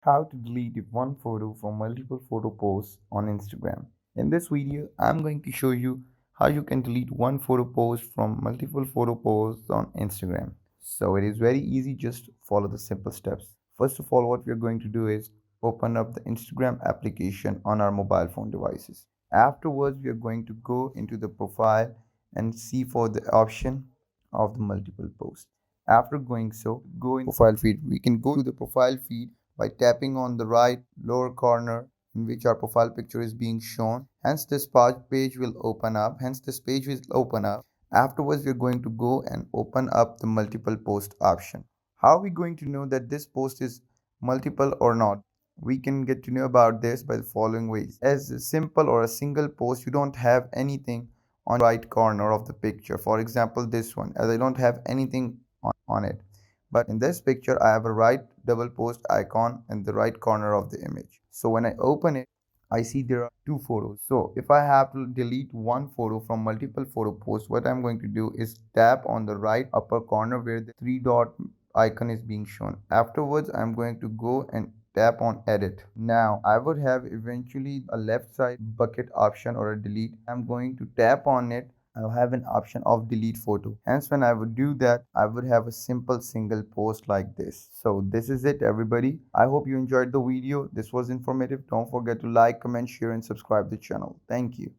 How to delete one photo from multiple photo posts on Instagram. In this video, I'm going to show you how you can delete one photo post from multiple photo posts on Instagram. So it is very easy, just follow the simple steps. First of all, what we're going to do is open up the Instagram application on our mobile phone devices. Afterwards, we are going to go into the profile and see for the option of the multiple posts. After going so, go in profile feed. We can go to the profile feed by tapping on the right lower corner in which our profile picture is being shown. Hence this page will open up. Afterwards, we're going to go and open up the multiple post option. How are we going to know that this post is multiple or not? We can get to know about this by the following ways. As a simple or a single post, you don't have anything on the right corner of the picture. For example, this one, as I don't have anything on it. But in this picture, I have a right double post icon in the right corner of the image. So when I open it, I see there are two photos. So if I have to delete one photo from multiple photo posts, what I'm going to do is tap on the right upper corner where the three dot icon is being shown. Afterwards, I'm going to go and tap on edit. Now I would have eventually a left side bucket option or a delete. I'm going to tap on it. I'll have an option of delete photo. Hence, when I would do that, I would have a simple single post like this. So this is it, everybody. I hope you enjoyed the video. This was informative. Don't forget to like, comment, share, and subscribe the channel. Thank you.